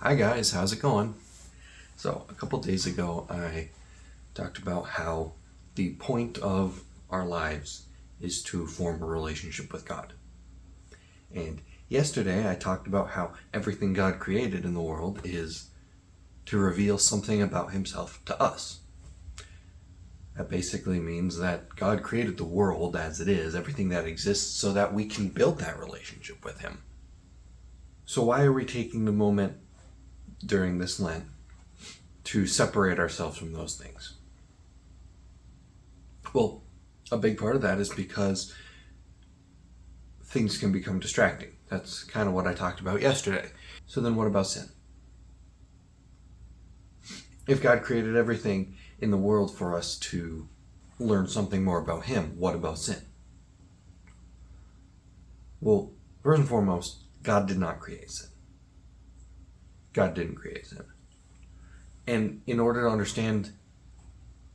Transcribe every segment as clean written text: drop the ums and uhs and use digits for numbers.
Hi guys, how's it going? So a couple days ago I talked about how the point of our lives is to form a relationship with God. And yesterday I talked about how everything God created in the world is to reveal something about himself to us. That basically means that God created the world as it is, everything that exists, so that we can build that relationship with him. So why are we taking the moment during this Lent to separate ourselves from those things? Well, a big part of that is because things can become distracting. That's kind of what I talked about yesterday. So then what about sin? If God created everything in the world for us to learn something more about him, what about sin? Well, first and foremost, God did not create sin. God didn't create sin. And in order to understand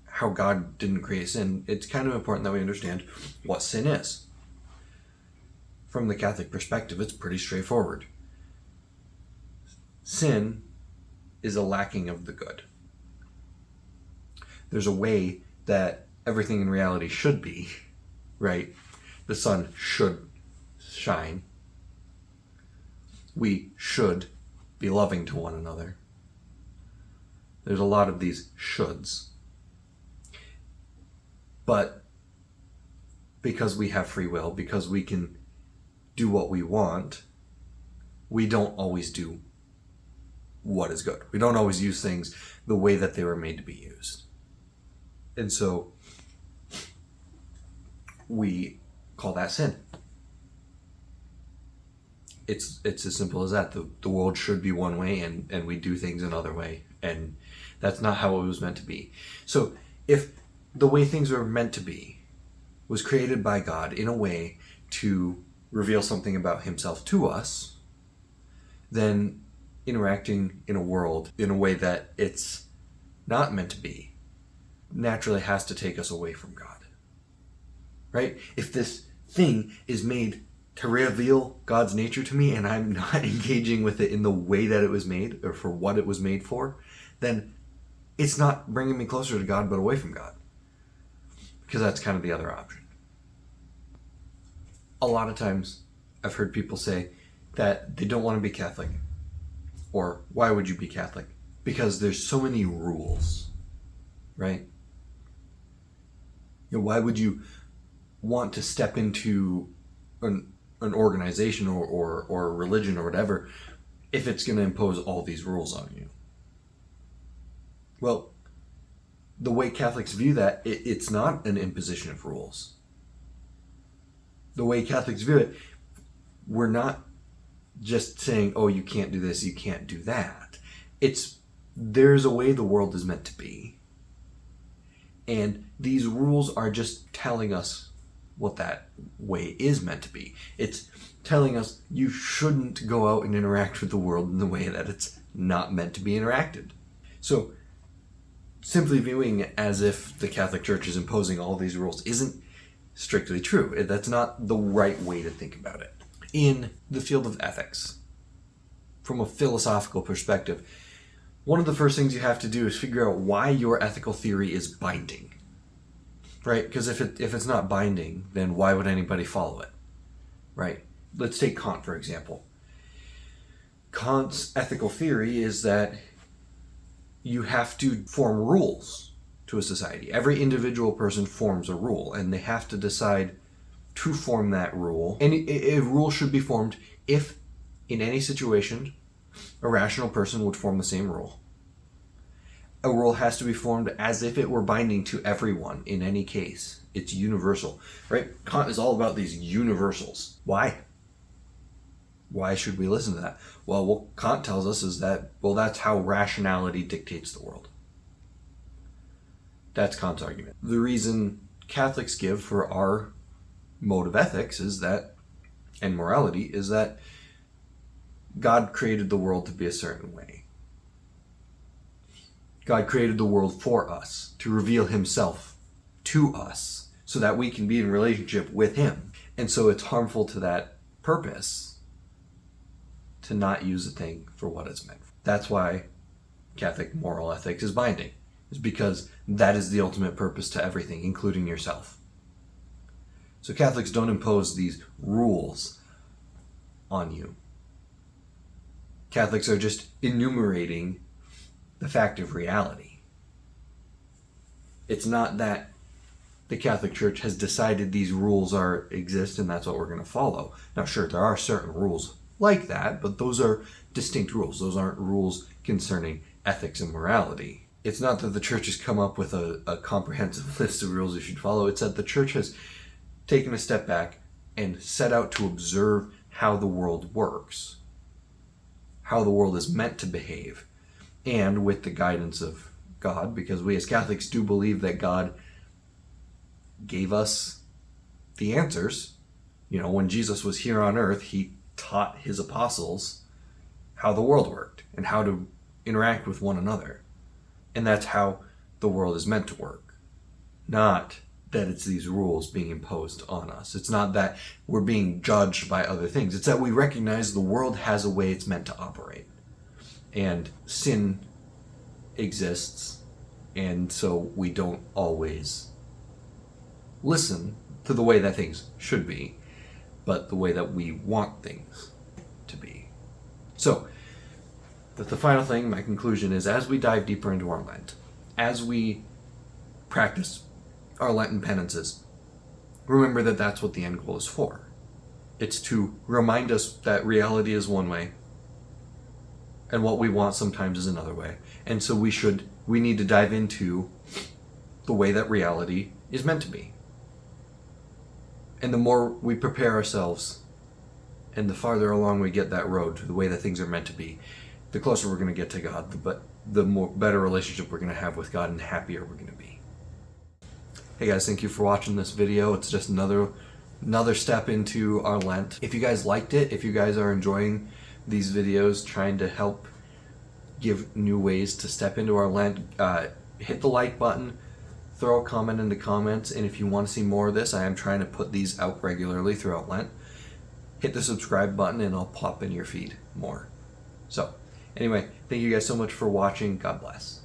how God didn't create sin, it's kind of important that we understand what sin is. From the Catholic perspective, it's pretty straightforward. Sin is a lacking of the good. There's a way that everything in reality should be, right? The sun should shine. We should be loving to one another. There's a lot of these shoulds. But because we have free will, because we can do what we want, we don't always do what is good. We don't always use things the way that they were made to be used. And so we call that sin. It's as simple as that. The world should be one way and we do things another way. And that's not how it was meant to be. So if the way things were meant to be was created by God in a way to reveal something about himself to us, then interacting in a world in a way that it's not meant to be naturally has to take us away from God. Right? If this thing is made to reveal God's nature to me and I'm not engaging with it in the way that it was made or for what it was made for, then it's not bringing me closer to God but away from God. Because that's kind of the other option. A lot of times I've heard people say that they don't want to be Catholic. Or why would you be Catholic? Because there's so many rules, right? You know, why would you want to step into an organization or a religion or whatever if it's going to impose all these rules on you? Well, the way Catholics view that, it's not an imposition of rules. The way Catholics view it, we're not just saying, oh, you can't do this, you can't do that. There's a way the world is meant to be. And these rules are just telling us what that way is meant to be. It's telling us you shouldn't go out and interact with the world in the way that it's not meant to be interacted. So simply viewing it as if the Catholic Church is imposing all these rules isn't strictly true. That's not the right way to think about it. In the field of ethics, from a philosophical perspective, one of the first things you have to do is figure out why your ethical theory is binding. Right? Because if it's not binding, then why would anybody follow it? Right? Let's take Kant, for example. Kant's ethical theory is that you have to form rules to a society. Every individual person forms a rule, and they have to decide to form that rule. And a rule should be formed if, in any situation, a rational person would form the same rule. A rule has to be formed as if it were binding to everyone in any case. It's universal, right? Kant is all about these universals. Why? Why should we listen to that? Well, what Kant tells us is that, well, that's how rationality dictates the world. That's Kant's argument. The reason Catholics give for our mode of ethics is that, and morality, is that God created the world to be a certain way. God created the world for us, to reveal himself to us, so that we can be in relationship with him. And so it's harmful to that purpose to not use a thing for what it's meant for. That's why Catholic moral ethics is binding. It's because that is the ultimate purpose to everything, including yourself. So Catholics don't impose these rules on you. Catholics are just enumerating the fact of reality. It's not that the Catholic Church has decided these rules exist and that's what we're going to follow. Now, sure, there are certain rules like that, but those are distinct rules. Those aren't rules concerning ethics and morality. It's not that the Church has come up with a comprehensive list of rules you should follow. It's that the Church has taken a step back and set out to observe how the world works, how the world is meant to behave, and with the guidance of God, because we as Catholics do believe that God gave us the answers. You know, when Jesus was here on earth, he taught his apostles how the world worked and how to interact with one another. And that's how the world is meant to work. Not that it's these rules being imposed on us. It's not that we're being judged by other things. It's that we recognize the world has a way it's meant to operate. And sin exists, and so we don't always listen to the way that things should be, but the way that we want things to be. So, the final thing, my conclusion is, as we dive deeper into our Lent, as we practice our Lenten penances, remember that that's what the end goal is for. It's to remind us that reality is one way, and what we want sometimes is another way. And so we need to dive into the way that reality is meant to be. And the more we prepare ourselves, and the farther along we get that road to the way that things are meant to be, the closer we're going to get to God, the better relationship we're going to have with God, and the happier we're going to be. Hey guys, thank you for watching this video. It's just another step into our Lent. If you guys liked it, if you guys are enjoying these videos, trying to help give new ways to step into our Lent, hit the like button, throw a comment in the comments, and if you want to see more of this, I am trying to put these out regularly throughout Lent. Hit the subscribe button and I'll pop in your feed more. So, anyway, thank you guys so much for watching. God bless.